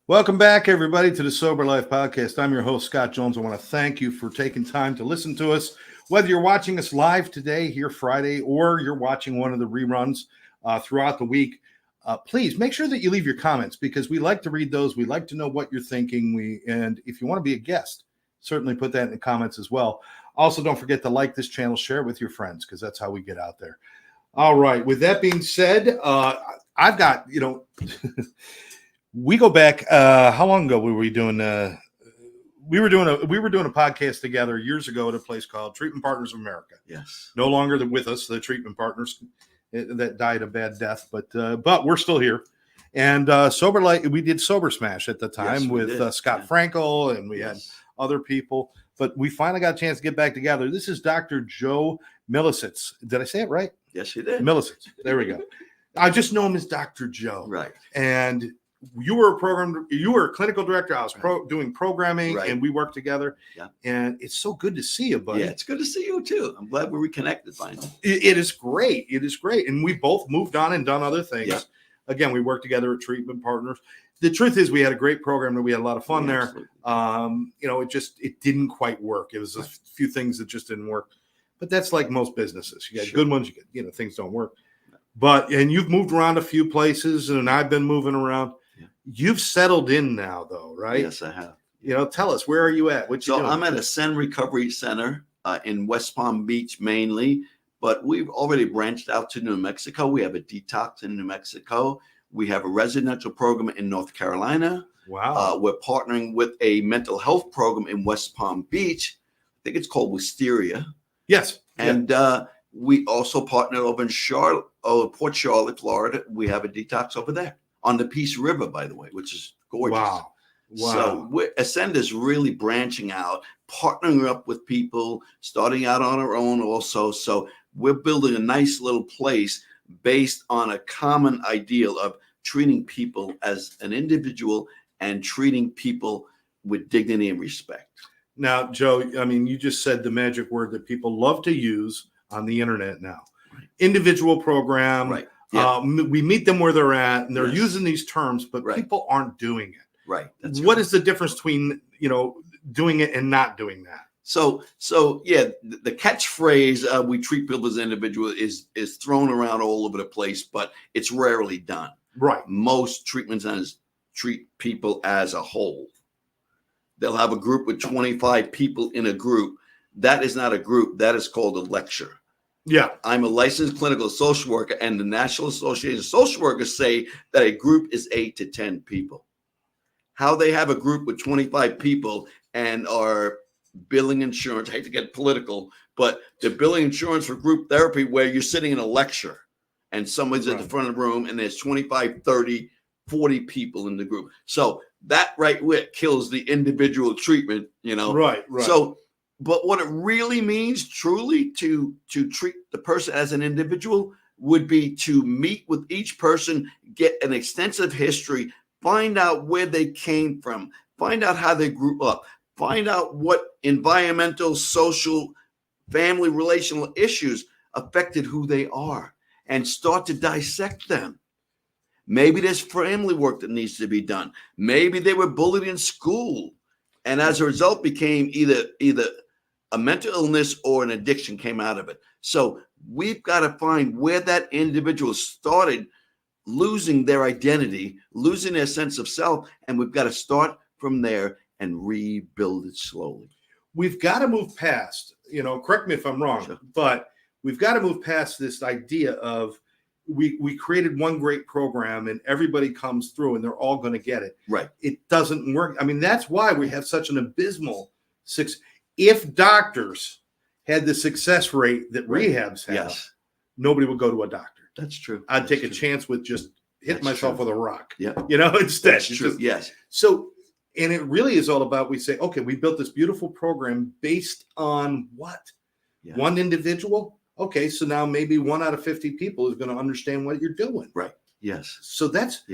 Welcome back, everybody, to the Sober Life Podcast. I'm your host, Scott Jones. I want to thank you for taking time to listen to us. Whether you're watching us live today, here Friday, or you're watching one of the reruns throughout the week, please make sure that you leave your comments because we like to read those. We like to know what you're thinking. And if you want to be a guest, certainly put that in the comments as well. Also, don't forget to like this channel, share it with your friends because that's how we get out there. All right. With that being said, I've got, we go back. How long ago were we doing? We were doing a podcast together years ago at a place called Treatment Partners of America. Yes, no longer with us, the treatment partners that died a bad death, but we're still here. And Sober Light, we did Sober Smash at the time with Scott Frankel, and we had other people. But we finally got a chance to get back together. This is Dr. Joe Milisitz. Did I say it right? Yes, you did. Milisitz. There we go. I just know him as Dr. Joe. Right. And you were a clinical director. I was doing programming, and we worked together. Yeah. And it's so good to see you, buddy. Yeah, it's good to see you too. I'm glad we're reconnected finally. It is great. It is great. And we both moved on and done other things. Yeah. Again, we worked together at Treatment Partners. The truth is we had a great program and we had a lot of fun there. It didn't quite work. It was a few things that just didn't work. But that's like most businesses. You got good ones, you get, things don't work. And you've moved around a few places and I've been moving around. You've settled in now, though, right? Yes, I have. Tell us, where are you at? What you doing? I'm at a Ascend Recovery Center in West Palm Beach mainly, but we've already branched out to New Mexico. We have a detox in New Mexico. We have a residential program in North Carolina. Wow. We're partnering with a mental health program in West Palm Beach. I think it's called Wisteria. Yes. And we also partnered over in Port Charlotte, Florida. We have a detox over there. On the Peace River, by the way, which is gorgeous. Wow. So Ascend is really branching out, partnering up with people, starting out on our own also. So we're building a nice little place based on a common ideal of treating people as an individual and treating people with dignity and respect. Now, Joe, you just said the magic word that people love to use on the internet now. Right. Individual program. Right. Yeah. We meet them where they're at, and they're using these terms, but people aren't doing it. Right. What is the difference between doing it and not doing that? So the catchphrase "we treat people as individuals" is thrown around all over the place, but it's rarely done. Right. Most treatment centers treat people as a whole. They'll have a group with 25 people in a group. That is not a group. That is called a lecture. Yeah. I'm a licensed clinical social worker, and the National Association of Social Workers say that a group is 8 to 10 people. How they have a group with 25 people and are billing insurance, I hate to get political, but they're billing insurance for group therapy where you're sitting in a lecture and somebody's at the front of the room and there's 25, 30, 40 people in the group. So that right where kills the individual treatment, Right. So but what it really means truly to treat the person as an individual would be to meet with each person, get an extensive history, find out where they came from, find out how they grew up, find out what environmental, social, family, relational issues affected who they are, and start to dissect them. Maybe there's family work that needs to be done. Maybe they were bullied in school, and as a result became either a mental illness or an addiction came out of it. So we've got to find where that individual started losing their identity, losing their sense of self, and we've got to start from there and rebuild it slowly. We've got to move past, correct me if I'm wrong, but we've got to move past this idea of we created one great program and everybody comes through and they're all going to get it. Right. It doesn't work. That's why we have such an abysmal success. If doctors had the success rate that rehabs have, nobody would go to a doctor. That's true. I'd take a chance with just hitting myself with a rock. Yeah. Instead. That's true. Yes. So, and it really is all about, we say, okay, we built this beautiful program based on what? Yeah. One individual? Okay, so now maybe 1 out of 50 people is going to understand what you're doing. Right. Yes. So that's,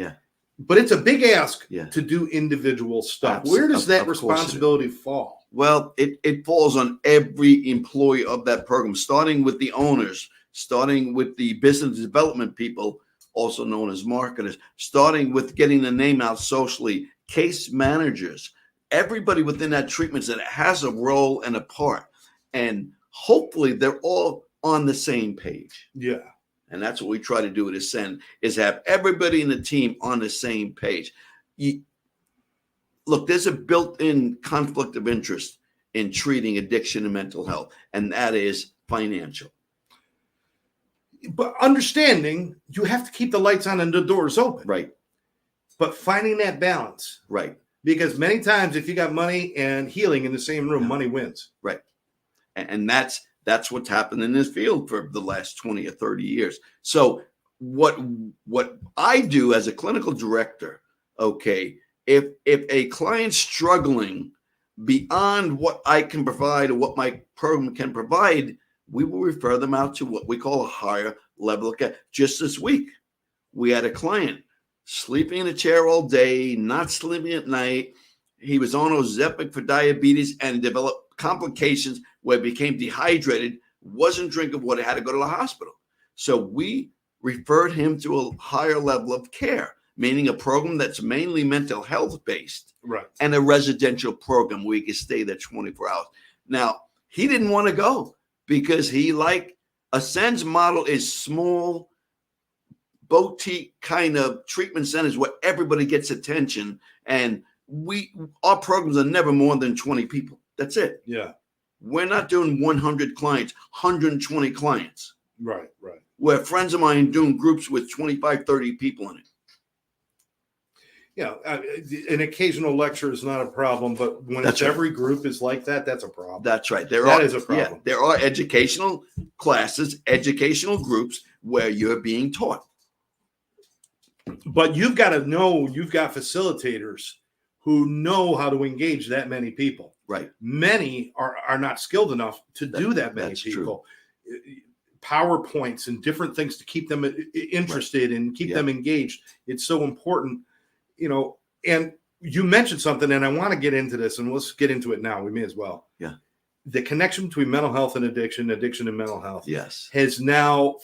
but it's a big ask to do individual stuff. Where does that responsibility fall? Well, it falls on every employee of that program, starting with the owners, starting with the business development people, also known as marketers, starting with getting the name out socially, case managers, everybody within that treatment center has a role and a part. And hopefully they're all on the same page. Yeah. And that's what we try to do at Ascend, is have everybody in the team on the same page. Look, there's a built-in conflict of interest in treating addiction and mental health, and that is financial. But understanding you have to keep the lights on and the doors open. Right. But finding that balance. Right. Because many times if you got money and healing in the same room, money wins. Right. And that's what's happened in this field for the last 20 or 30 years. So what I do as a clinical director, okay, if a client's struggling beyond what I can provide or what my program can provide, we will refer them out to what we call a higher level of care. Just this week, we had a client sleeping in a chair all day, not sleeping at night. He was on Ozempic for diabetes and developed complications where he became dehydrated, wasn't drinking water, had to go to the hospital. So we referred him to a higher level of care, meaning a program that's mainly mental health based, right, and a residential program where he could stay there 24 hours. Now, he didn't want to go because he Ascend's model is small, boutique kind of treatment centers where everybody gets attention. And our programs are never more than 20 people. That's it. Yeah. We're not doing 100 clients, 120 clients. Right, right. Where friends of mine doing groups with 25, 30 people in it. Yeah, an occasional lecture is not a problem, but when That's right. every group is like that, that's a problem. That's right. That is a problem. Yeah, there are educational classes, educational groups where you're being taught. But you've got to know you've got facilitators who know how to engage that many people. Right. Many are not skilled enough to do that many people. True. PowerPoints and different things to keep them interested and keep them engaged. It's so important, and you mentioned something, and I want to get into this, and let's get into it now. We may as well. Yeah. The connection between mental health and addiction and mental health, yes, has now,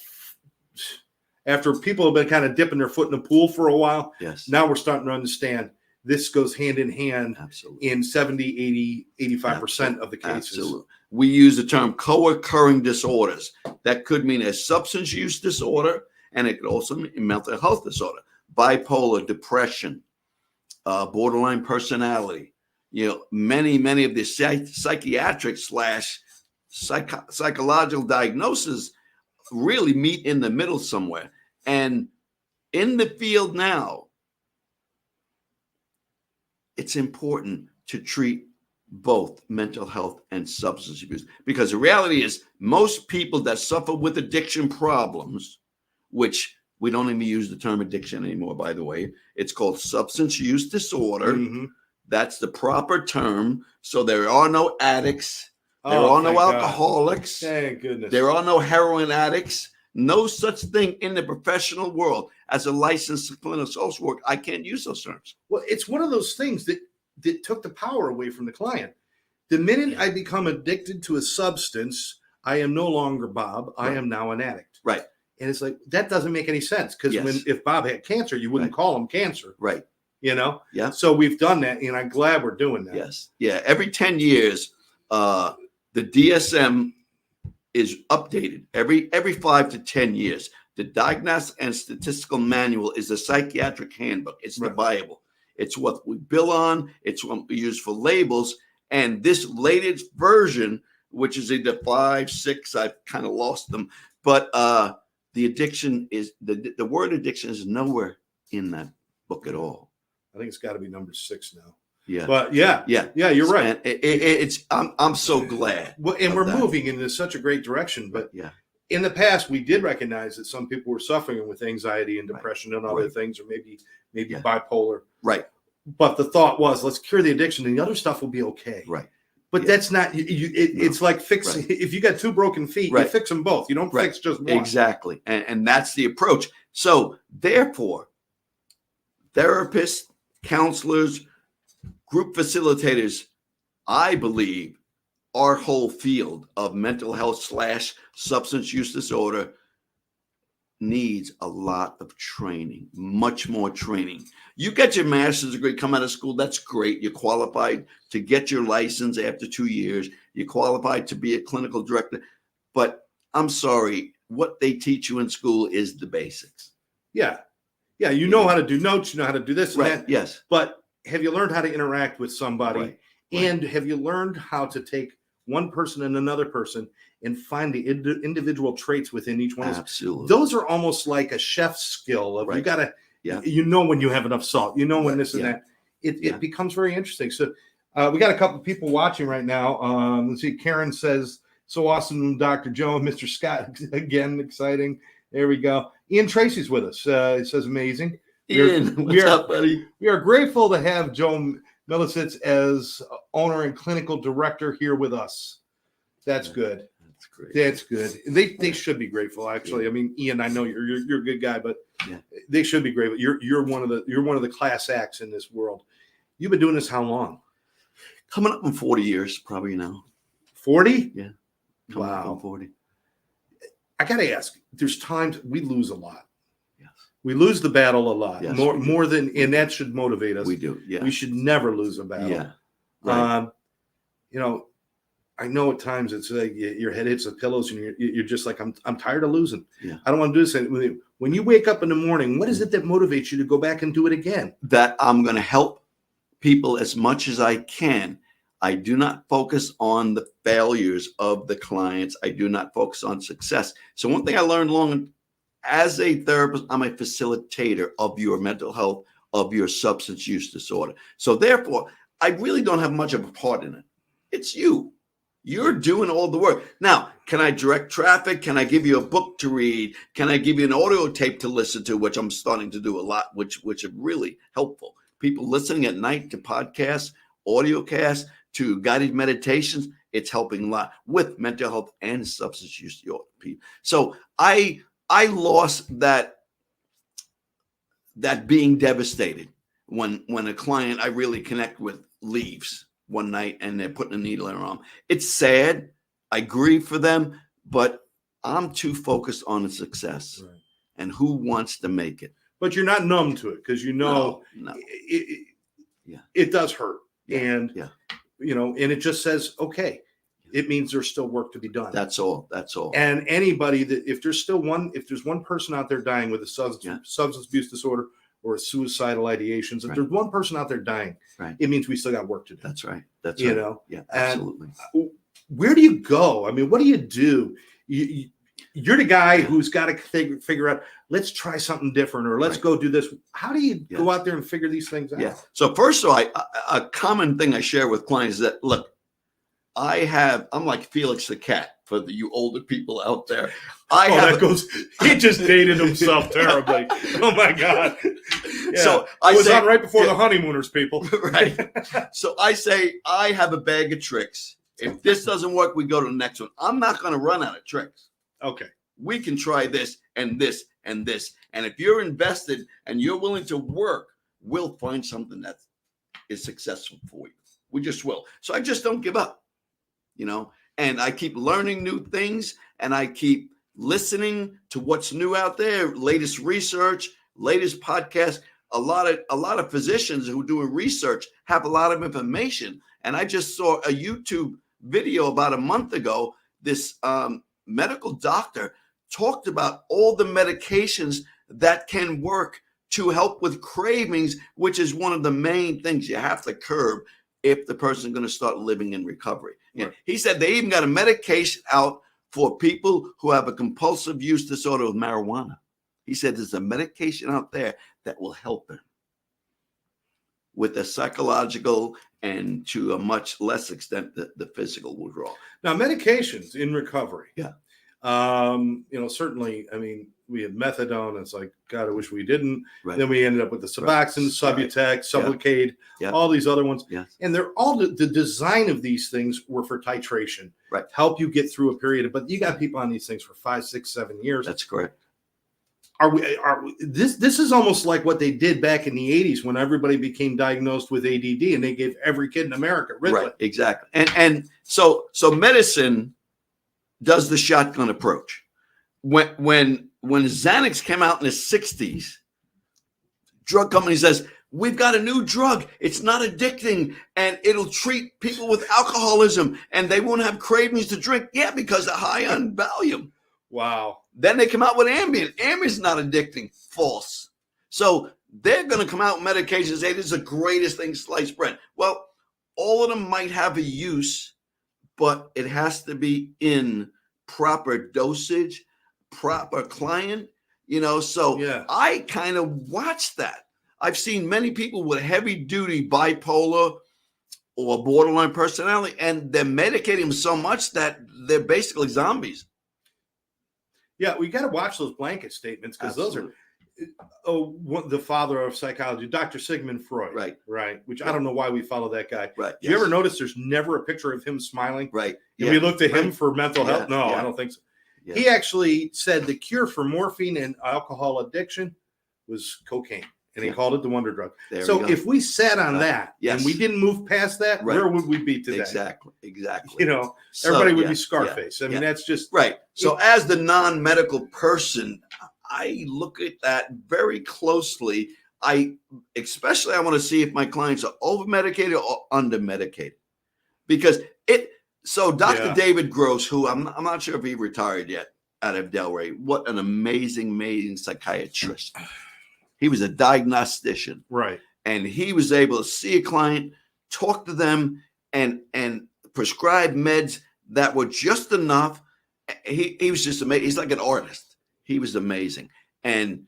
after people have been kind of dipping their foot in the pool for a while, yes, now we're starting to understand this goes hand in hand. Absolutely. In 70, 80, 85% of the cases. Absolutely. We use the term co-occurring disorders. That could mean a substance use disorder, and it could also mean mental health disorder, bipolar, depression, borderline personality. Many of the psychiatric / psychological diagnoses really meet in the middle somewhere. And in the field now, it's important to treat both mental health and substance abuse, because the reality is most people that suffer with addiction problems, which we don't even use the term addiction anymore, by the way, it's called substance use disorder. Mm-hmm. That's the proper term. So there are no addicts. There are no alcoholics. Thank goodness. There are no heroin addicts. No such thing in the professional world. As a licensed clinical social worker, I can't use those terms. Well, it's one of those things that took the power away from the client. The minute I become addicted to a substance, I am no longer Bob. I am now an addict. Right. And it's like, that doesn't make any sense, because if Bob had cancer, you wouldn't call him cancer. Right. Yeah. So we've done that, and I'm glad we're doing that. Yes. Yeah. Every 10 years, the DSM is updated every 5 to 10 years. The Diagnostic and Statistical Manual is the psychiatric handbook. It's the Bible. It's what we bill on. It's what we use for labels. And this latest version, which is either 5, 6, I've kind of lost them. But the addiction is the word addiction is nowhere in that book at all. I think it's got to be number 6 now. Yeah. But yeah, you're right. It's I'm so glad. Well, and we're moving into such a great direction. But in the past, we did recognize that some people were suffering with anxiety and depression and other things, or maybe bipolar. Right. But the thought was, let's cure the addiction, and the other stuff will be okay. Right. But that's not. It's like fixing. Right. If you got 2 broken feet, you fix them both. You don't fix just one. Exactly. And that's the approach. So therefore, therapists, counselors, group facilitators, I believe, our whole field of mental health / substance use disorder needs a lot of training, much more training. You get your master's degree, come out of school, that's great. You're qualified to get your license after 2 years. You're qualified to be a clinical director. But I'm sorry, what they teach you in school is the basics. Yeah. Yeah. You know how to do notes, you know how to do this and Right. that. Yes. But have you learned how to interact with somebody? Right. And have you learned how to take one person and another person and find the individual traits within each one? Absolutely. Those are almost like a chef's skill of you got to, you know, when you have enough salt, you know, when this and that, it becomes very interesting. So we got a couple of people watching right now. Let's see. Karen says, so awesome, Dr. Joe, Mr. Scott, again, exciting. There we go. Ian Tracy's with us. It says amazing. Ian, what's up, buddy? We are grateful to have Joe Milisitz as owner and clinical director here with us. That's good. That's great. That's good. They should be grateful, actually. I mean, Ian, I know you're a good guy, but they should be grateful. You're one of the class acts in this world. You've been doing this how long? Coming up in 40 years, probably now. 40? Yeah. Wow. 40. I got to ask, there's times we lose a lot. Yes. We lose the battle a lot. Yes, more than, and that should motivate us. We do. Yeah. We should never lose a battle. Yeah. Right. You know, I know at times it's like your head hits the pillows and you're just like, I'm tired of losing. Yeah. I don't want to do this. When you wake up in the morning, what is it that motivates you to go back and do it again? That I'm going to help people as much as I can. I do not focus on the failures of the clients. I do not focus on success. So one thing I learned long as a therapist, I'm a facilitator of your mental health, of your substance use disorder. So therefore, I really don't have much of a part in it. It's you. You're doing all the work. Now, can I direct traffic? Can I give you a book to read? Can I give you an audio tape to listen to, which I'm starting to do a lot, which are really helpful. People listening at night to podcasts, audio casts, to guided meditations, it's helping a lot with mental health and substance use disorder people. So I lost that being devastated when a client I really connect with leaves one night and they're putting a needle in their arm. It's sad. I grieve for them, but I'm too focused on the success and who wants to make it. But you're not numb to it because you know it does hurt. And you know, and it just says, okay, it means there's still work to be done. That's all. That's all. And anybody that if there's one person out there dying with a substance abuse disorder or suicidal ideations, if there's one person out there dying, it means we still got work to do. That's right. That's you right. know, yeah, absolutely. And where do you go? I mean, what do you do? You're the guy who's got to figure out, let's try something different or let's go do this. How do you go out there and figure these things out? Yeah. So first of all, a common thing I share with clients is that, look, I'm like Felix the cat for you older people out there. He just dated himself terribly. Oh my God. Yeah. So I was on right before the honeymooners, people. Right. So I say, I have a bag of tricks. If this doesn't work, we go to the next one. I'm not going to run out of tricks. Okay. We can try this and this and this. And if you're invested and you're willing to work, we'll find something that is successful for you. We just will. So I just don't give up, you know, and I keep learning new things and I keep listening to what's new out there, latest research, latest podcasts. A lot of physicians who are doing research have a lot of information. And I just saw a YouTube video about a month ago. This medical doctor talked about all the medications that can work to help with cravings, which is one of the main things you have to curb if the person is going to start living in recovery. Right. He said they even got a medication out for people who have a compulsive use disorder with marijuana. He said there's a medication out there that will help them with the psychological and to a much less extent the physical withdrawal. Now, medications in recovery. Yeah. You know, certainly, I mean, we have methadone. It's like, God, I wish we didn't. Right. Then we ended up with the Suboxone, Subutex, Sublocade, all these other ones. Yes. And they're all the design of these things were for titration, right? Help you get through a period. But you got people on these things for 5, 6, 7 years. That's correct. This is almost like what they did back in the 80s when everybody became diagnosed with ADD and they gave every kid in America Ritalin. Right, exactly. And so medicine does the shotgun approach. when Xanax came out in the 60s, drug company says, we've got a new drug. It's not addicting, and it'll treat people with alcoholism, and they won't have cravings to drink. Yeah, because they're high on Valium. Wow. Then they come out with Ambien. Ambien's not addicting. False. So they're going to come out with medications and say this is the greatest thing sliced bread. Well, all of them might have a use, but it has to be in proper dosage, proper client, so Yeah. I kind of watched that. I've seen many people with heavy duty bipolar or borderline personality, and they're medicating them so much that they're basically zombies. Yeah, we got to watch those blanket statements because those are the father of psychology, Dr. Sigmund Freud. Right. Which I don't know why we follow that guy. Right. Do you ever notice there's never a picture of him smiling? Right. If we look to him for mental health, no, I don't think so. Yeah. He actually said the cure for morphine and alcohol addiction was cocaine, and he called it the wonder drug. So if we sat on that and we didn't move past that, where would we be today? Exactly. Everybody would be Scarface. I mean, that's just right. So as the non-medical person, I look at that very closely. I want to see if my clients are over-medicated or under-medicated, because So Dr. David Gross, who I'm not sure if he retired yet out of Delray, what an amazing psychiatrist. He was a diagnostician. Right. And he was able to see a client, talk to them, and prescribe meds that were just enough. He was just amazing. He's like an artist. He was amazing. And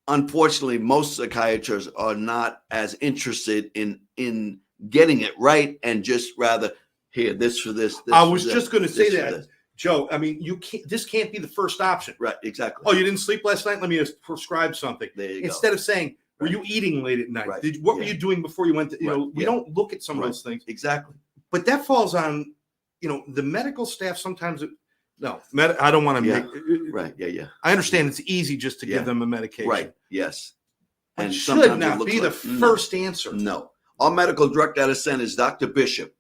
unfortunately, most psychiatrists are not as interested in getting it right, and just rather here, this for this. I was just going to say that, Joe. I mean, this can't be the first option. Right, exactly. Oh, you didn't sleep last night? Let me just prescribe something. There you Instead go. of saying, were you eating late at night? Right. What were you doing before you went to, we don't look at some of those things. Exactly. But that falls on, the medical staff sometimes. I don't want to make. Right, I understand it's easy just to give them a medication. Right, yes. And it should not be the first answer. No. Our medical director out of center is Dr. Bishop.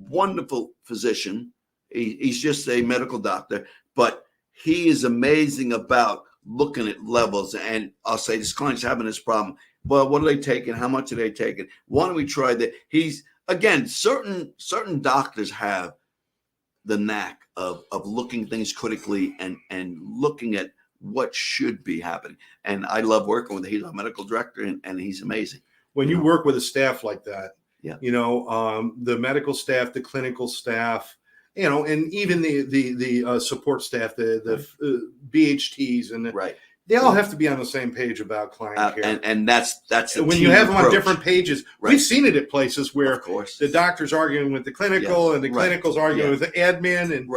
Wonderful physician. He's just a medical doctor, but he is amazing about looking at levels. And I'll say this client's having this problem. Well, what are they taking? How much are they taking? Why don't we try that? Certain doctors have the knack of looking things critically and looking at what should be happening. And I love working with him. He's our medical director, and he's amazing. When you work with a staff like that, yeah, the medical staff, the clinical staff, and even the support staff, the BHTs, and they all have to be on the same page about client care. And that's when you have them on different pages. Right. We've seen it at places where of course the doctor's arguing with the clinical and the clinical's arguing with the admin, and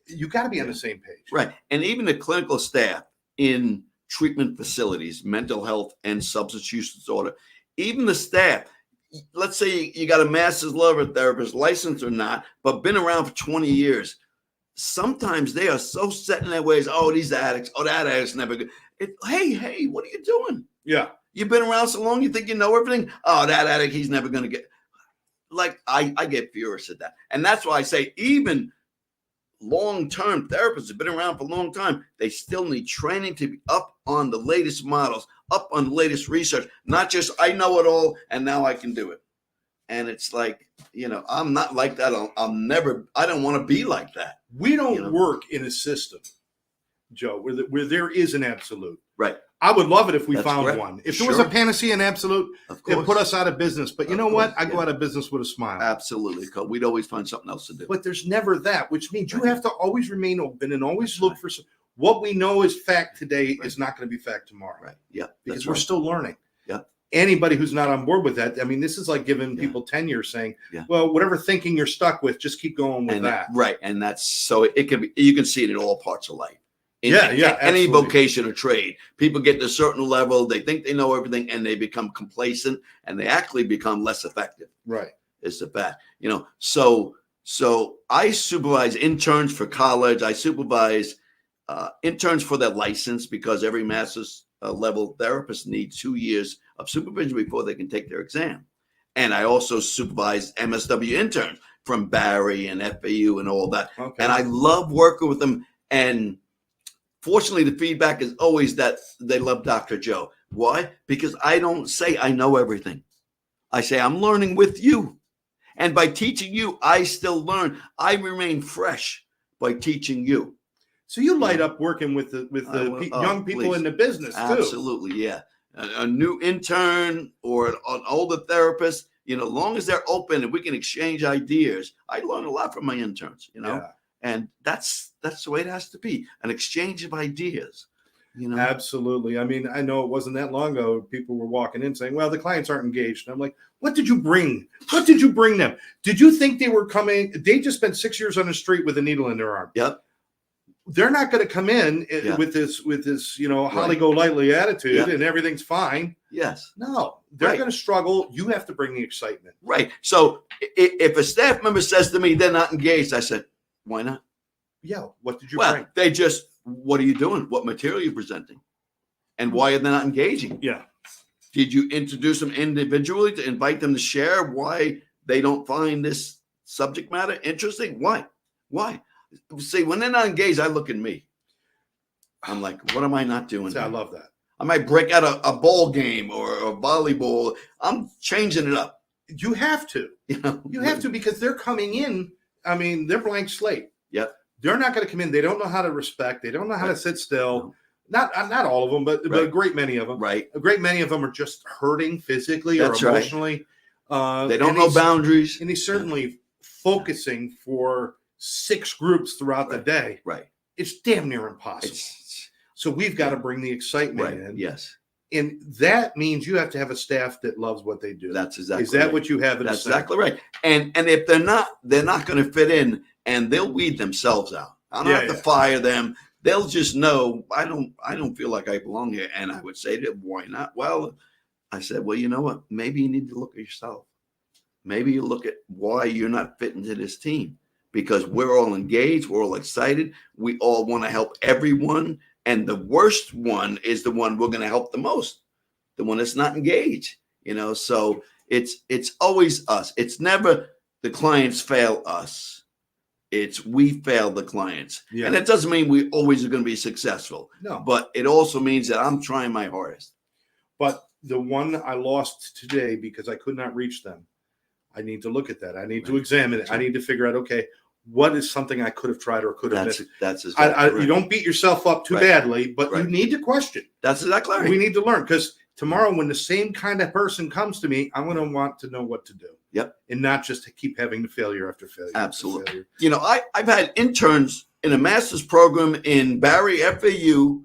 you got to be on the same page. Right. And even the clinical staff in treatment facilities, mental health and substance use disorder, even the staff. Let's say you got a master's level therapist, licensed or not, but been around for 20 years. Sometimes they are so set in their ways. Oh, these addicts. Oh, that addict's never good. Hey, what are you doing? Yeah. You've been around so long, you think you know everything? Oh, that addict, he's never going to get. Like, I get furious at that. And that's why I say even long-term therapists have been around for a long time. They still need training to be up on the latest models, up on the latest research, not just I know it all and now I can do it. And it's like, I'm not like that. I don't want to be like that. We don't work in a system, Joe, where there is an absolute. Right. I would love it if we found one. If there was a panacea and absolute, it put us out of business. But you know what? I go out of business with a smile. Absolutely. Because we'd always find something else to do. But there's never that, which means you have to always remain open and always look for what we know is fact today is not going to be fact tomorrow. Right. Yeah. Because we're still learning. Yeah. Anybody who's not on board with that, I mean, this is like giving people tenure, saying, well, whatever thinking you're stuck with, just keep going with that. Right. And that's so it can be, you can see it in all parts of life. In any vocation or trade, people get to a certain level, they think they know everything, and they become complacent, and they actually become less effective. Right. Is the fact, So I supervise interns for college. I supervise interns for their license, because every master's level therapist needs 2 years of supervision before they can take their exam. And I also supervise MSW interns from Barry and FAU and all that. Okay. And I love working with them. And Fortunately, the feedback is always that they love Dr. Joe. Why? Because I don't say I know everything. I say I'm learning with you. And by teaching you, I still learn. I remain fresh by teaching you. So you light up working with the young people in the business too. Absolutely, yeah. A new intern or an older therapist, long as they're open and we can exchange ideas. I learn a lot from my interns, Yeah. And that's the way it has to be, an exchange of ideas. Absolutely. I mean, I know it wasn't that long ago people were walking in saying, well, the clients aren't engaged. And I'm like, what did you bring? What did you bring them? Did you think they were coming? They just spent 6 years on the street with a needle in their arm. Yep. They're not going to come in with this, Holly go lightly attitude and everything's fine. Yes. No, they're going to struggle. You have to bring the excitement. Right. So if a staff member says to me, they're not engaged, I said, why not? Yeah. What did you bring? What are you doing? What material are you presenting? And why are they not engaging? Yeah. Did you introduce them individually to invite them to share why they don't find this subject matter interesting? Why? See, when they're not engaged, I look at me. I'm like, what am I not doing? I love that. I might break out a ball game or a volleyball. I'm changing it up. You have to. You have to, because they're coming in. I mean, they're blank slate. Yep. They're not going to come in. They don't know how to respect. They don't know how to sit still. No. Not all of them, but a great many of them. Right. A great many of them are just hurting physically or emotionally. Right. They don't know boundaries. And he's certainly focusing for 6 groups throughout the day. Right. It's damn near impossible. So we've got to bring the excitement in. Yes. And that means you have to have a staff that loves what they do. That's exactly Is that what you have? That's exactly right. And if they're not going to fit in, and they'll weed themselves out. I don't have to fire them. They'll just know I don't feel like I belong here. And I would say to them, why not? Well, I said, well, you know what? Maybe you need to look at yourself. Maybe you look at why you're not fitting to this team, because we're all engaged. We're all excited. We all want to help everyone. And the worst one is the one we're going to help the most, the one that's not engaged, so it's always us. It's never the clients fail us. It's we fail the clients. Yeah. And it doesn't mean we always are going to be successful. No. But it also means that I'm trying my hardest. But the one I lost today because I could not reach them, I need to look at that. I need to examine it. I need to figure out, okay, what is something I could have tried or could have missed? That's exactly right. You don't beat yourself up too badly, but you need to question. That's exactly right. We need to learn, because tomorrow when the same kind of person comes to me, I'm going to want to know what to do. Yep. And not just to keep having the failure after failure. Absolutely. After failure. I've had interns in a master's program in Barry FAU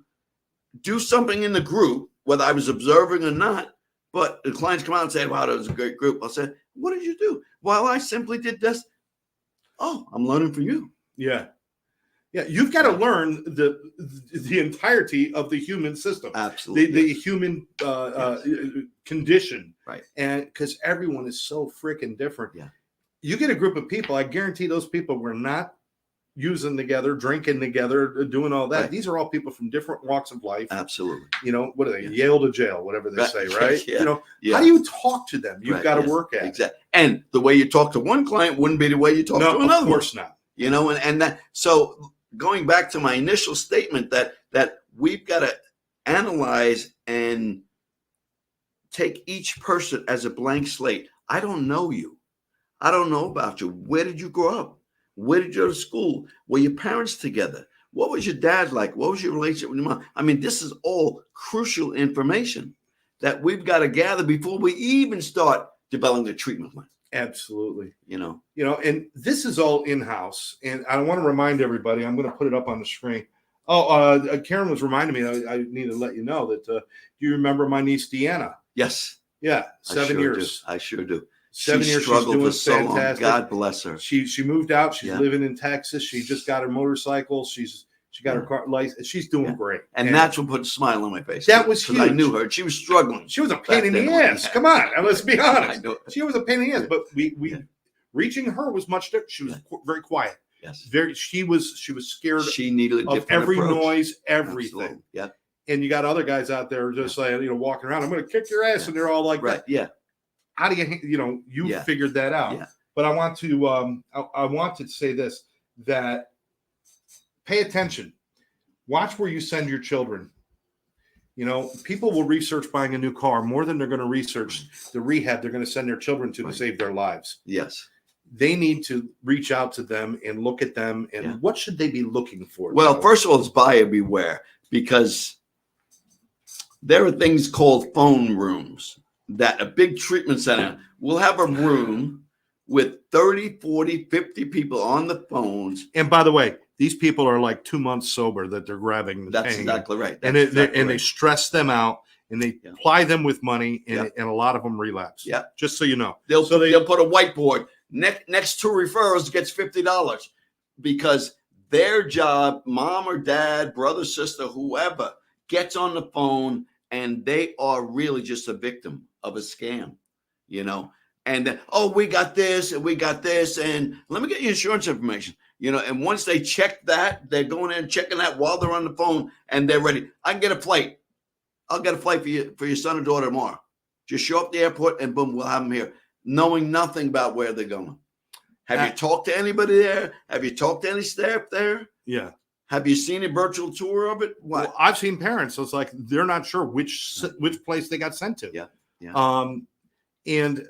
do something in the group, whether I was observing or not, but the clients come out and say, wow, that was a great group. I said, what did you do? Well, I simply did this. Oh, I'm learning from you. Yeah. Yeah, you've got to learn the entirety of the human system. Absolutely. The human condition. Right. And because everyone is so freaking different. Yeah. You get a group of people, I guarantee those people were not using together, drinking together, doing all that. Right. These are all people from different walks of life. Absolutely. What are they? Yes. Yale to jail, whatever they say, right? Yeah. How do you talk to them? You've got to work at exactly. And the way you talk to one client wouldn't be the way you talk to another. Of course not. And that, so going back to my initial statement that we've got to analyze and take each person as a blank slate. I don't know you. I don't know about you. Where did you grow up? Where did you go to school? Were your parents together? What was your dad like? What was your relationship with your mom? I mean, this is all crucial information that we've got to gather before we even start developing a treatment plan. Absolutely. And this is all in-house. And I want to remind everybody, I'm going to put it up on the screen. Karen was reminding me, I need to let you know that, do you remember my niece, Deanna? Yes. Yeah. 7 years. I sure do. 7 years. She's doing fantastic. God bless her. She moved out. She's living in Texas. She just got her motorcycle. She got her car license. She's doing great. And that's what put a smile on my face. That was huge. I knew her. She was struggling. She was a pain in the ass. Come on. Let's be honest. She was a pain in the ass. But we reaching her was much different. She was very quiet. Yes. She was scared. She needed of every approach. Noise, everything. Absolutely. Yeah. And you got other guys out there just like, walking around, I'm going to kick your ass. And they're all like that. Yeah. How do you figured that out? Yeah. But I want to say this, that pay attention. Watch where you send your children. You know, people will research buying a new car more than they're going to research the rehab they're going to send their children to save their lives. Yes. They need to reach out to them and look at them. And what should they be looking for? Well, first of all, it's buyer beware, because there are things called phone rooms that a big treatment center will have a room with 30, 40, 50 people on the phones. And by the way, these people are like 2 months sober that they're grabbing. That's exactly right. They stress them out, and they ply them with money, and a lot of them relapse. Yeah. Just so you know. They'll put a whiteboard next to referrals gets $50, because their job, mom or dad, brother, sister, whoever, gets on the phone, and they are really just a victim of a scam, you know. And then, we got this and we got this, and let me get your insurance information, you know. And once they check that, they're going in and checking that while they're on the phone, and they're ready. I can get a flight. I'll get a flight for your son or daughter tomorrow. Just show up at the airport, and boom, we'll have them here, knowing nothing about where they're going. Have you talked to anybody there? Have you talked to any staff there? Yeah. Have you seen a virtual tour of it? What? Well, I've seen parents. So it's like they're not sure which place they got sent to. Yeah. Yeah. And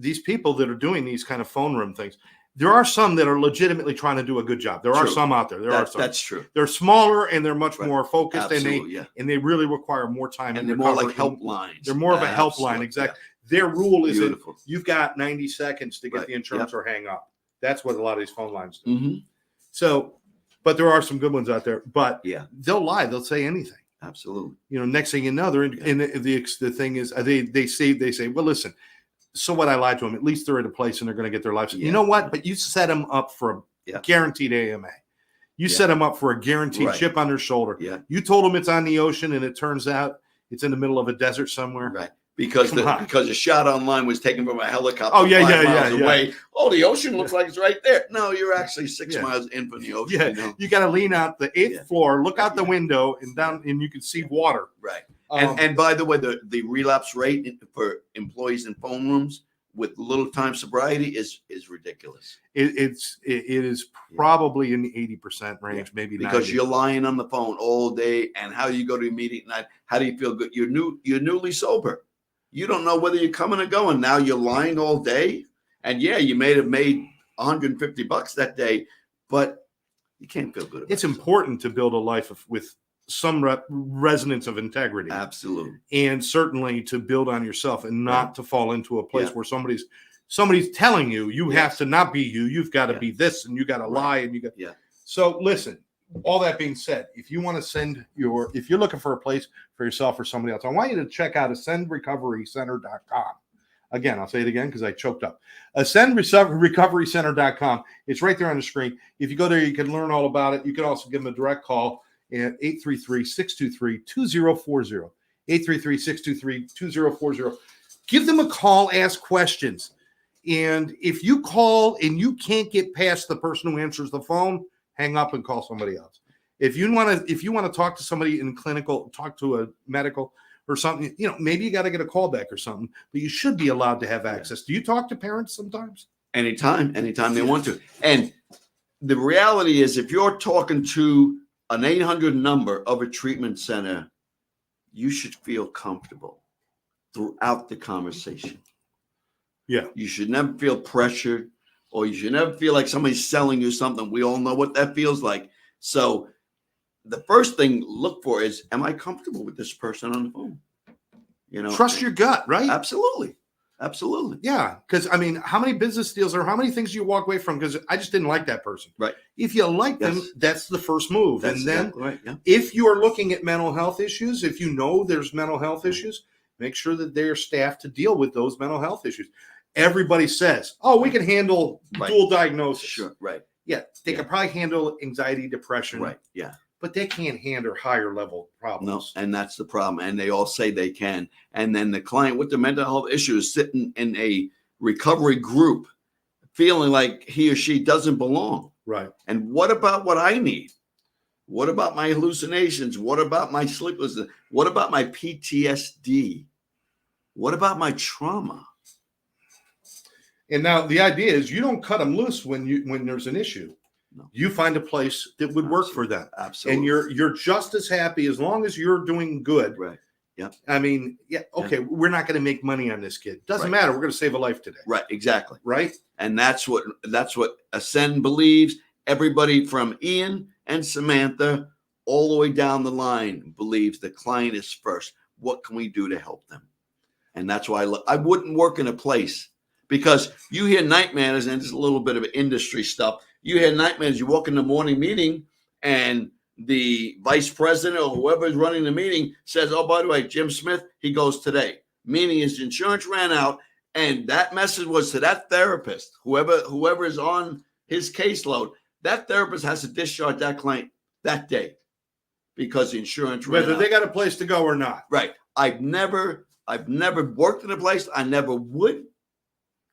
these people that are doing these kind of phone room things, there are some that are legitimately trying to do a good job. There are some out there. There are some. That's true. They're smaller and they're much more focused, Absolutely, and they really require more time. And they're more like helplines. They're more of a helpline. Exactly. Yeah. Their rule is that you've got 90 seconds to get the insurance or hang up. That's what a lot of these phone lines do. Mm-hmm. So, but there are some good ones out there. But they'll lie. They'll say anything. Absolutely. You know, next thing you know, they're in, and the thing is, they say, well, listen. So what? I lied to them. At least they're at a place and they're going to get their lives. You know what? But you set them up for a guaranteed AMA. You set them up for a guaranteed chip on their shoulder. Yeah. You told them it's on the ocean, and it turns out it's in the middle of a desert somewhere. Right. Because a shot online was taken from a helicopter. Oh, yeah, 5 miles away. Oh, the ocean looks like it's right there. No, you're actually 6 miles in from the ocean. Yeah. You know? You got to lean out the 8th floor, look out the window, and down, and you can see water. Right. And by the way, the relapse rate for employees in phone rooms with little time sobriety is ridiculous. It is probably in the 80% range, maybe because 90. You're lying on the phone all day, and how do you go to a meeting at night? How do you feel good? You're newly sober. You don't know whether you're coming or going. Now you're lying all day, and you may have made $150 that day, but you can't feel good about It's important to build a life with some resonance of integrity. Absolutely. And certainly to build on yourself and not to fall into a place where somebody's telling you have to not be you. You've got to be this, and you got to lie, and you got. Yeah. So listen, all that being said, if you want to if you're looking for a place for yourself or somebody else, I want you to check out ascendrecoverycenter.com. Again, I'll say it again because I choked up. Ascendrecoverycenter.com. It's right there on the screen. If you go there, you can learn all about it. You can also give them a direct call at 833-623-2040. 833-623-2040. Give them a call, ask questions. And if you call and you can't get past the person who answers the phone, hang up and call somebody else. If you want to talk to somebody in clinical, talk to a medical or something, maybe you got to get a call back or something, but you should be allowed to have access. Do you talk to parents sometimes? Anytime they want to. And the reality is, if you're talking to an 800 number of a treatment center, you should feel comfortable throughout the conversation. Yeah. You should never feel pressured, or you should never feel like somebody's selling you something. We all know what that feels like. So the first thing look for is, am I comfortable with this person on the phone? Trust your gut, right? Absolutely. Yeah. Because how many business deals or how many things do you walk away from? Because I just didn't like that person. Right. If you like them, that's the first move. That's and then exactly right. Yeah. if you are looking at mental health issues, if you know there's mental health issues, make sure that they're staffed to deal with those mental health issues. Everybody says, we can handle dual diagnosis. Sure. Right. Yeah. They can probably handle anxiety, depression. Right. Yeah. But they can't handle higher level problems. No, and that's the problem. And they all say they can. And then the client with the mental health issue is sitting in a recovery group feeling like he or she doesn't belong. Right. And what about what I need? What about my hallucinations? What about my sleeplessness? What about my PTSD? What about my trauma? And now the idea is you don't cut them loose when there's an issue. No. You find a place that would work for them. Absolutely. And you're just as happy as long as you're doing good. Right. Yeah. I mean, okay, we're not going to make money on this kid. Doesn't matter. We're going to save a life today. Right. Exactly. Right. And that's what Ascend believes. Everybody from Ian and Samantha all the way down the line believes the client is first. What can we do to help them? And that's why I wouldn't work in a place, because you hear night managers, and it's a little bit of industry stuff. You hear night managers, you walk in the morning meeting and the vice president or whoever is running the meeting says, oh, by the way, Jim Smith, he goes today. Meaning his insurance ran out. And that message was to that therapist, whoever is on his caseload, that therapist has to discharge that client that day because the insurance ran out. Whether they got a place to go or not. Right. I've never worked in a place. I never would.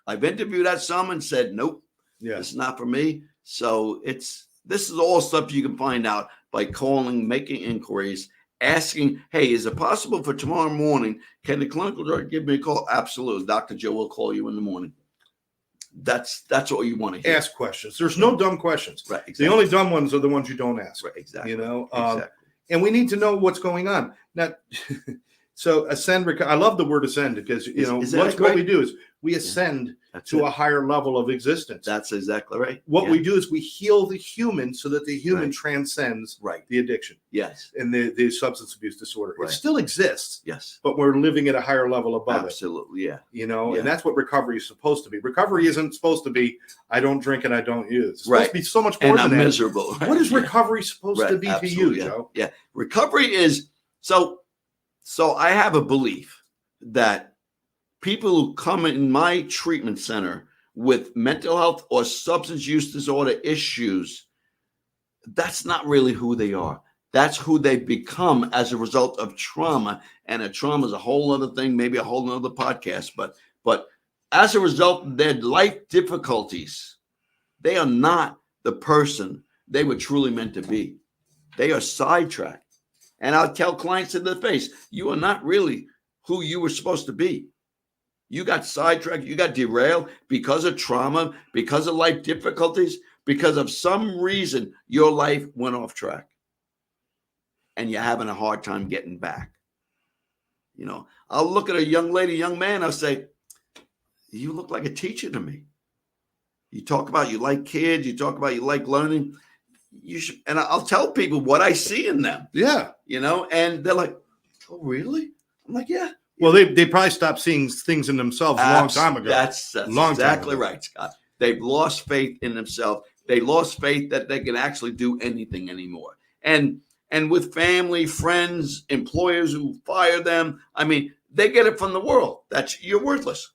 I've interviewed at some and said, nope, it's not for me. So this is all stuff you can find out by calling, making inquiries, asking, hey, is it possible for tomorrow morning? Can the clinical director give me a call? Absolutely. Dr. Joe will call you in the morning. That's what you want to hear. Ask questions. There's no dumb questions. Right. Exactly. The only dumb ones are the ones you don't ask. Right. Exactly. Exactly. And we need to know what's going on. Now, so ascend, I love the word ascend because, what we do is we ascend to a higher level of existence. That's exactly right. What we do is we heal the human so that the human transcends the addiction. Yes. And the substance abuse disorder. Right. It still exists. Yes. But we're living at a higher level above Absolutely. it. And that's what recovery is supposed to be. Recovery isn't supposed to be, I don't drink and I don't use. It's supposed to be so much more than that. Miserable. What is recovery supposed to be to you, Joe? Yeah. Recovery is, so I have a belief that people who come in my treatment center with mental health or substance use disorder issues, that's not really who they are. That's who they become as a result of trauma. And a trauma is a whole other thing, maybe a whole other podcast. But as a result of their life difficulties, they are not the person they were truly meant to be. They are sidetracked. And I'll tell clients in the face, you are not really who you were supposed to be. You got sidetracked, you got derailed because of trauma, because of life difficulties, because of some reason your life went off track. And you're having a hard time getting back. I'll look at a young lady, young man, I'll say, you look like a teacher to me. You talk about you like kids, you talk about you like learning. You should, and I'll tell people what I see in them. Yeah. And they're like, oh, really? I'm like, yeah. Well, they probably stopped seeing things in themselves a long time ago. That's exactly right, Scott. They've lost faith in themselves. They lost faith that they can actually do anything anymore. And with family, friends, employers who fire them, I mean, they get it from the world. You're worthless.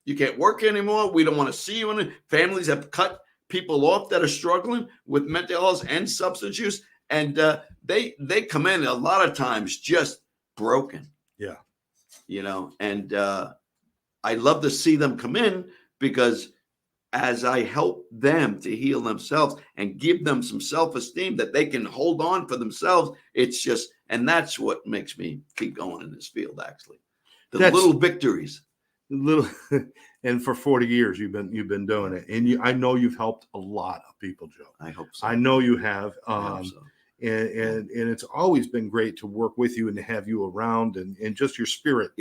You can't work anymore. We don't want to see you. Families have cut people off that are struggling with mental health and substance use. And they come in a lot of times just broken. Yeah. And I love to see them come in because as I help them to heal themselves and give them some self-esteem that they can hold on for themselves, and that's what makes me keep going in this field, actually. That's little victories. And for 40 years you've been doing it. And I know you've helped a lot of people, Joe. I hope so. I know you have. I hope so. And it's always been great to work with you and to have you around and just your spirit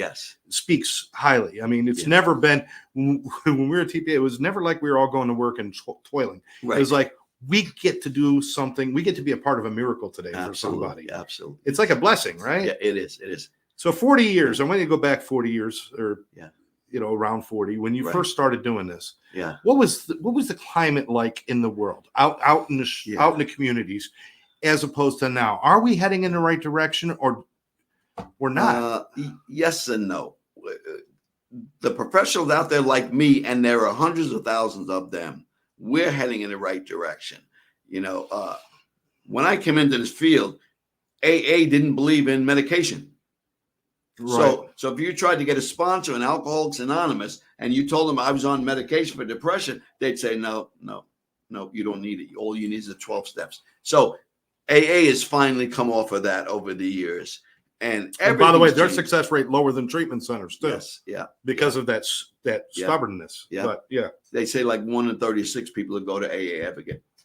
speaks highly. I mean, it's never been, when we were at TPA, it was never like we were all going to work and toiling. Right. It was like, we get to do something. We get to be a part of a miracle today for somebody. Absolutely. It's like a blessing, right? Yeah, it is. It is. So 40 years, I want you to go back 40 years or, around 40, when you first started doing this. Yeah. What was the climate like in the world, out in the communities, as opposed to now? Are we heading in the right direction or we're not? Yes and no. The professionals out there like me, and there are hundreds of thousands of them, we're heading in the right direction. When I came into this field, AA didn't believe in medication. Right. So if you tried to get a sponsor in Alcoholics Anonymous and you told them I was on medication for depression, they'd say, no, you don't need it. All you need is the 12 steps. So AA has finally come off of that over the years. And by the way, their success rate lower than treatment centers too. Yes, yeah. Because of that stubbornness. Yeah. But They say like 1 in 36 people who go to AA ever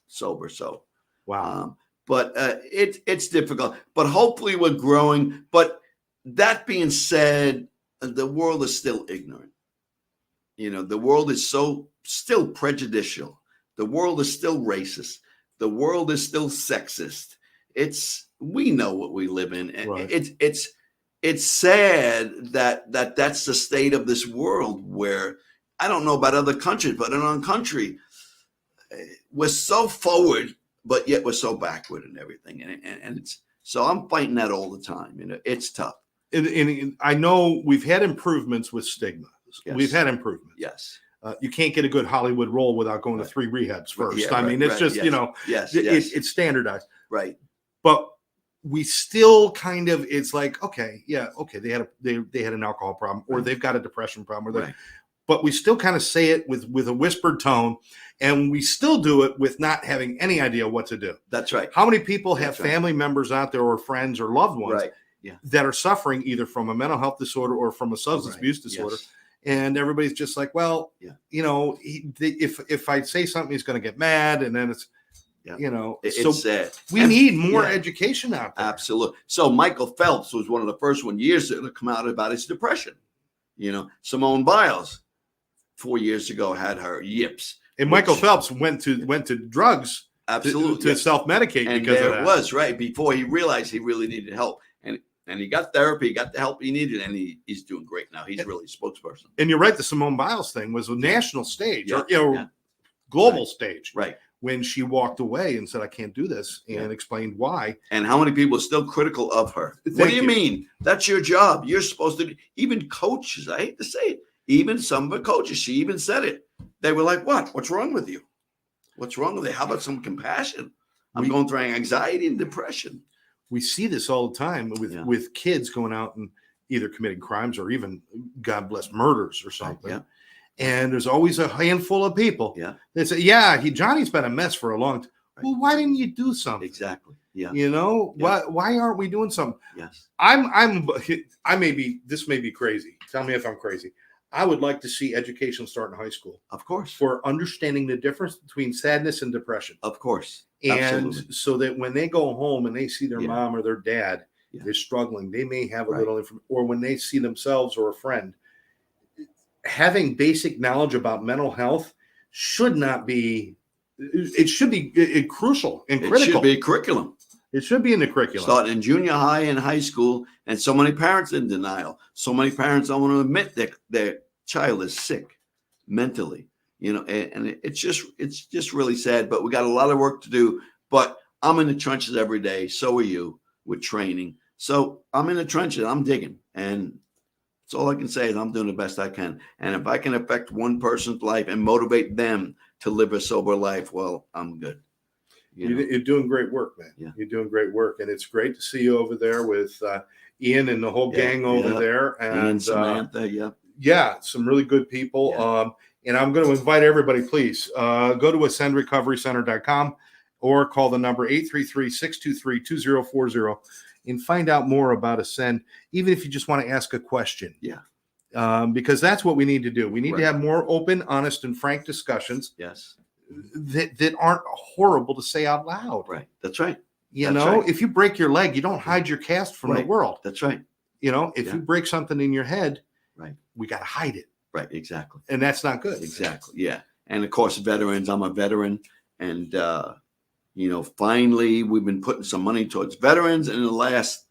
sober. So, Wow. but it's difficult. But hopefully we're growing. But that being said, the world is still ignorant. The world is still prejudicial. The world is still racist. The world is still sexist. We know what we live in. Right. It's sad that's the state of this world, where I don't know about other countries, but in our country, we're so forward, but yet we're so backward in everything. And it's so I'm fighting that all the time. It's tough. And I know we've had improvements with stigma. Yes. We've had improvements. Yes. You can't get a good Hollywood role without going to 3 rehabs first. I mean, it's just, yes. It's standardized. Right. But we still kind of, it's like, okay, they had an alcohol problem, or they've got a depression problem, or but we still kind of say it with a whispered tone, and we still do it with not having any idea what to do. That's right. How many people have family members out there, or friends or loved ones that are suffering either from a mental health disorder or from a substance abuse disorder? Yes. And everybody's just like, well, if I say something, he's going to get mad. And then it's, it's sad. We need more education out there. Absolutely. So Michael Phelps was one of the first years to come out about his depression. Simone Biles 4 years ago had her yips. And Michael Phelps went to drugs to self-medicate, and because there of that. It was, right, before he realized he really needed help. And he got therapy, he got the help he needed, and he's doing great now. He's really a spokesperson. And you're right, the Simone Biles thing was a national stage, or global stage. Right. When she walked away and said, I can't do this, and explained why. And how many people are still critical of her? What do you mean? That's your job. You're supposed to, even coaches, I hate to say it, even some of the coaches, she even said it. They were like, what? What's wrong with you? What's wrong with you? How about some compassion? I'm going through anxiety and depression. We see this all the time with kids going out and either committing crimes or even, God bless, murders or something. Yeah. And there's always a handful of people that say, Johnny's been a mess for a long time. Right. Well, why didn't you do something? Exactly. Yeah. Why aren't we doing something? Yes. This may be crazy. Tell me if I'm crazy. I would like to see education start in high school. Of course. For understanding the difference between sadness and depression. Of course. And Absolutely. so that when they go home and they see their mom or their dad, they're struggling, they may have a little information, or when they see themselves or a friend, having basic knowledge about mental health should be crucial and critical. It should be a curriculum. It should be in the curriculum. Starting in junior high and high school, and so many parents in denial. So many parents don't want to admit that their child is sick mentally. And it's just really sad. But we got a lot of work to do. But I'm in the trenches every day. So are you, with training. So I'm in the trenches. I'm digging, and that's all I can say is I'm doing the best I can. And if I can affect one person's life and motivate them to live a sober life, well, I'm good. You're doing great work, man. Yeah. You're doing great work. And it's great to see you over there with Ian and the whole gang over there. And Ian, Samantha, some really good people. Yeah. And I'm going to invite everybody, please, go to ascendrecoverycenter.com or call the number 833-623-2040 and find out more about Ascend, even if you just want to ask a question. Yeah. Because that's what we need to do. We need to have more open, honest, and frank discussions. Yes. That aren't horrible to say out loud. Right. That's right. If you break your leg, you don't hide your cast from the world. That's right. If you break something in your head, we got to hide it. Right. Exactly. And that's not good. Exactly. Yeah. And of course, veterans, I'm a veteran, and, finally we've been putting some money towards veterans in the last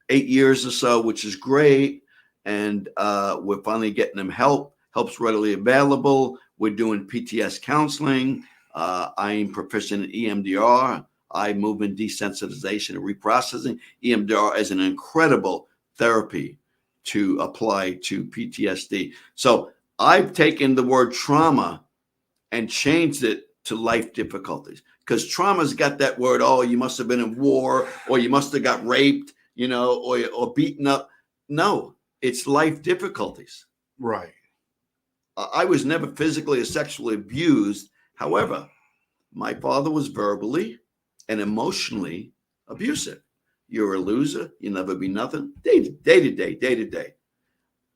8 years or so, which is great. And we're finally getting them help's readily available. We're doing PTS counseling. I'm proficient in EMDR, eye movement desensitization and reprocessing. EMDR is an incredible therapy to apply to PTSD. So I've taken the word trauma and changed it to life difficulties, because trauma's got that word, you must have been in war, or you must have got raped, or beaten up. No, it's life difficulties. Right. I was never physically or sexually abused. However, my father was verbally and emotionally abusive. You're a loser. You'll never be nothing. Day to day.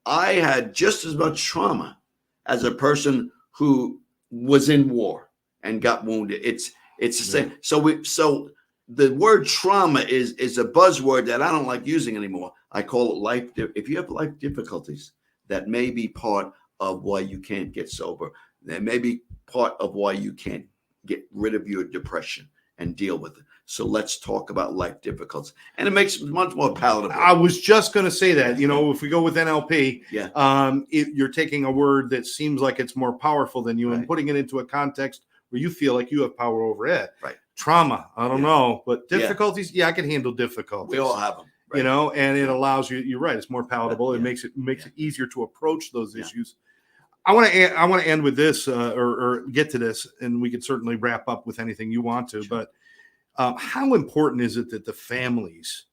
I had just as much trauma as a person who was in war and got wounded. It's the same. So the word trauma is a buzzword that I don't like using anymore. I call it life. If you have life difficulties, that may be part of why you can't get sober. That may be part of why you can't get rid of your depression and deal with it. So let's talk about life difficulties, and it makes it much more palatable. I was just going to say that, if we go with NLP, you're taking a word that seems like it's more powerful than you and putting it into a context where you feel like you have power over it. Right. Trauma, I don't know, but difficulties, I can handle difficulties. We all have them. Right. And it allows you. You're right. It's more palatable. It makes it easier to approach those issues. I want to end with this, or get to this, and we could certainly wrap up with anything you want to. Sure. But how important is it that the families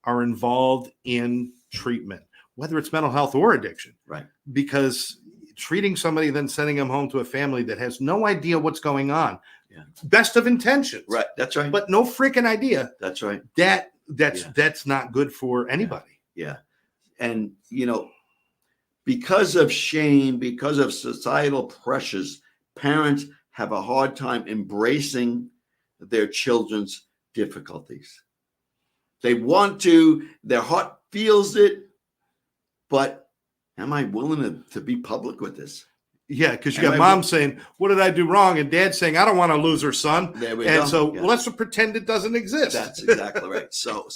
are involved in treatment, whether it's mental health or addiction? Right. Because treating somebody, then sending them home to a family that has no idea what's going on. Yeah. Best of intentions. Right. That's right. But no freaking idea. That's right. That's not good for anybody. Yeah. And, because of shame, because of societal pressures, parents have a hard time embracing their children's difficulties. They want to, their heart feels it, but am I willing to be public with this? Yeah, because you got mom saying, "What did I do wrong?" and dad saying, "I don't want to lose her son." There we go. And so let's pretend it doesn't exist. That's exactly right. So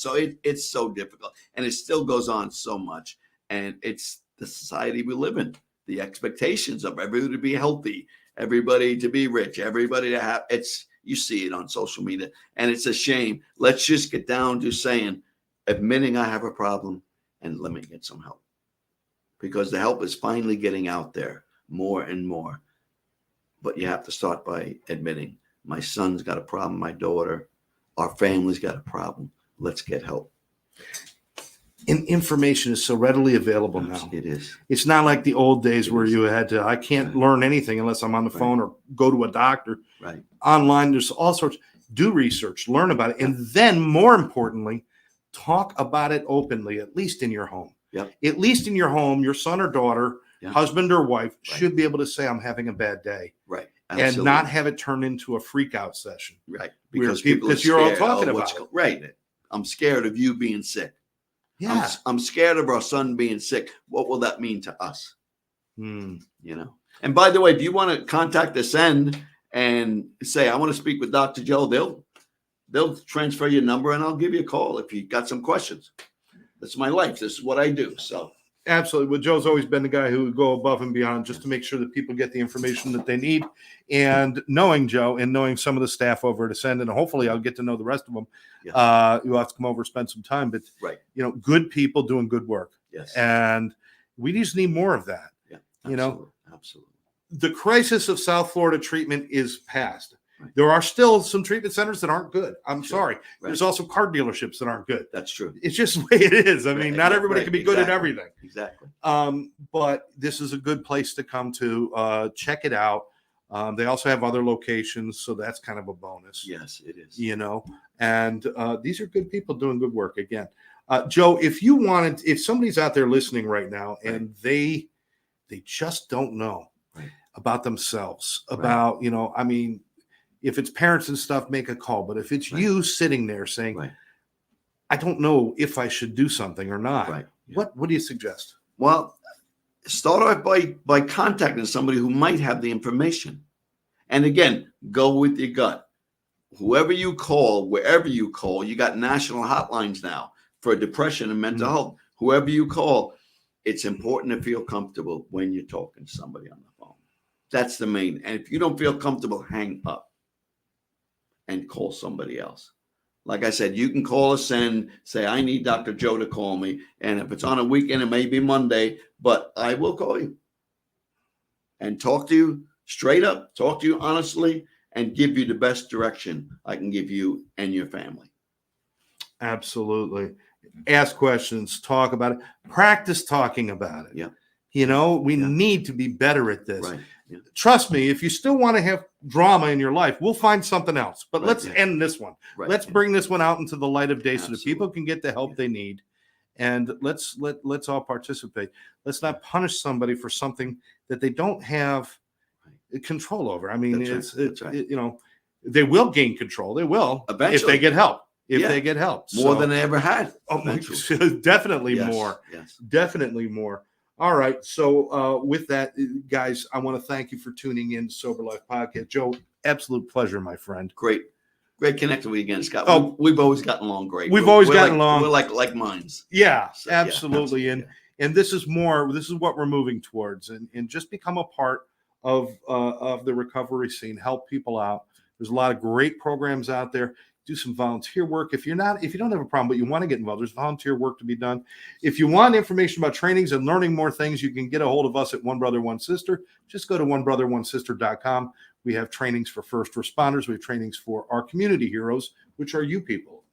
it's so difficult, and it still goes on so much. And it's the society we live in. The expectations of everybody to be healthy, everybody to be rich, everybody to have. You see it on social media, and it's a shame. Let's just get down to admitting I have a problem, and let me get some help, because the help is finally getting out there more and more. But you have to start by admitting, my son's got a problem, my daughter, our family's got a problem. Let's get help. And information is so readily available now. It is. It's not like the old days where you had to, I can't learn anything unless I'm on the phone or go to a doctor. Right. Online, there's all sorts. Do research, learn about it. And then more importantly, talk about it openly, at least in your home. Yep. At least in your home, your son or daughter, husband or wife should be able to say, I'm having a bad day. Right. Absolutely. And not have it turn into a freak out session. Right. Because you're all talking about it. Right. I'm scared of you being sick. Yeah. I'm scared of our son being sick. What will that mean to us? And by the way, if you want to contact this end and say, I want to speak with Dr. Joe, they'll transfer your number and I'll give you a call if you got some questions. That's my life. This is what I do. So absolutely. Well, Joe's always been the guy who would go above and beyond just to make sure that people get the information that they need. And knowing Joe and knowing some of the staff over at Ascend, and hopefully I'll get to know the rest of them. You'll have to come over, spend some time, but good people doing good work. Yes. And we just need more of that. Yeah. Absolutely. The crisis of South Florida treatment is past. Right. There are still some treatment centers that aren't good. I'm sorry. Right. There's also car dealerships that aren't good. That's true. It's just the way it is. I mean, not everybody can be good at everything. Exactly. But this is a good place to come to check it out. They also have other locations, so that's kind of a bonus. Yes, it is. And these are good people doing good work. Again, Joe, if somebody's out there listening right now and they just don't know about themselves, about, if it's parents and stuff, make a call. But if it's you sitting there saying, I don't know if I should do something or not, what do you suggest? Well, start off by contacting somebody who might have the information. And again, go with your gut. Whoever you call, wherever you call, you got national hotlines now for depression and mental health. Whoever you call, it's important to feel comfortable when you're talking to somebody on the phone. That's the main. And if you don't feel comfortable, hang up and call somebody else. Like I said, you can call us and say, I need Dr. Joe to call me. And if it's on a weekend, it may be Monday, but I will call you and talk to you straight up, talk to you honestly, and give you the best direction I can give you and your family. Absolutely. Ask questions, talk about it, practice talking about it. Yeah. We need to be better at this. Right. Yeah. Trust me, if you still want to have drama in your life, we'll find something else. But let's end this one. Let's bring this one out into the light of day so that people can get the help they need. And let's all participate. Let's not punish somebody for something that they don't have control over. I mean, they will gain control. They will if Eventually. they get help. If Yeah. they get help. More So- than they ever had. Oh, eventually. definitely Yes, more. Yes. Definitely more. All right. So with that, guys, I want to thank you for tuning in to Sober Life Podcast. Joe, absolute pleasure, my friend. Great connecting with you again, Scott. Oh. We've always gotten along great. We've always We're gotten like, along. We're like minds. Yeah, So, absolutely. yeah. And this is what we're moving towards, and just become a part of the recovery scene. Help people out. There's a lot of great programs out there. Do some volunteer work. If you don't have a problem, but you want to get involved, there's volunteer work to be done. If you want information about trainings and learning more things, you can get a hold of us at One Brother, One Sister. Just go to onebrother1sister.com. We have trainings for first responders. We have trainings for our community heroes, which are you people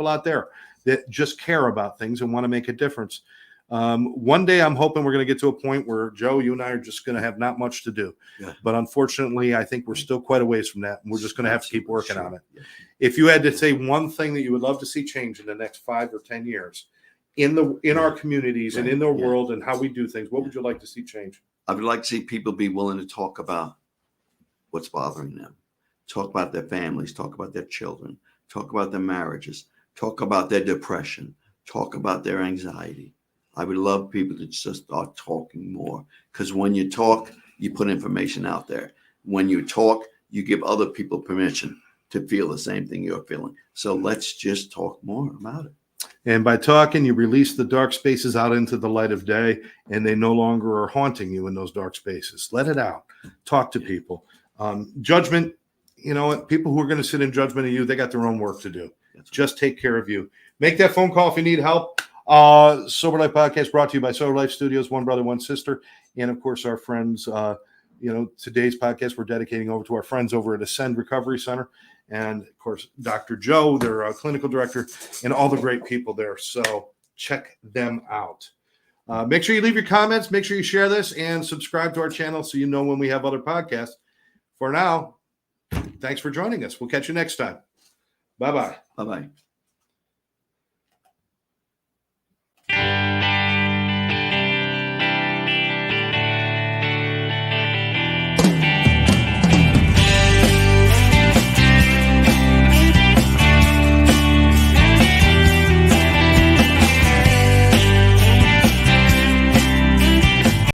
out there that just care about things and want to make a difference. One day I'm hoping we're going to get to a point where, Joe, you and I are just going to have not much to do. Yeah. But unfortunately, I think we're still quite a ways from that. And we're just going to have to keep working on it. Yeah. If you had to say one thing that you would love to see change in the next 5 or 10 years in our communities and in the world and how we do things, what would you like to see change? I would like to see people be willing to talk about what's bothering them, talk about their families, talk about their children, talk about their marriages, talk about their depression, talk about their anxiety. I would love people to just start talking more, because when you talk, you put information out there. When you talk, you give other people permission to feel the same thing you're feeling. So let's just talk more about it. And by talking, you release the dark spaces out into the light of day, and they no longer are haunting you in those dark spaces. Let it out. Talk to people. Judgment, people who are going to sit in judgment of you, they got their own work to do. Just take care of you. Make that phone call if you need help. Sober Life Podcast brought to you by Sober Life Studios, One Brother, One Sister. And of course, our friends, today's podcast, we're dedicating over to our friends over at Ascend Recovery Center. And of course, Dr. Joe, their clinical director, and all the great people there. So check them out. Make sure you leave your comments. Make sure you share this and subscribe to our channel so you know when we have other podcasts. For now, thanks for joining us. We'll catch you next time. Bye-bye. Bye-bye.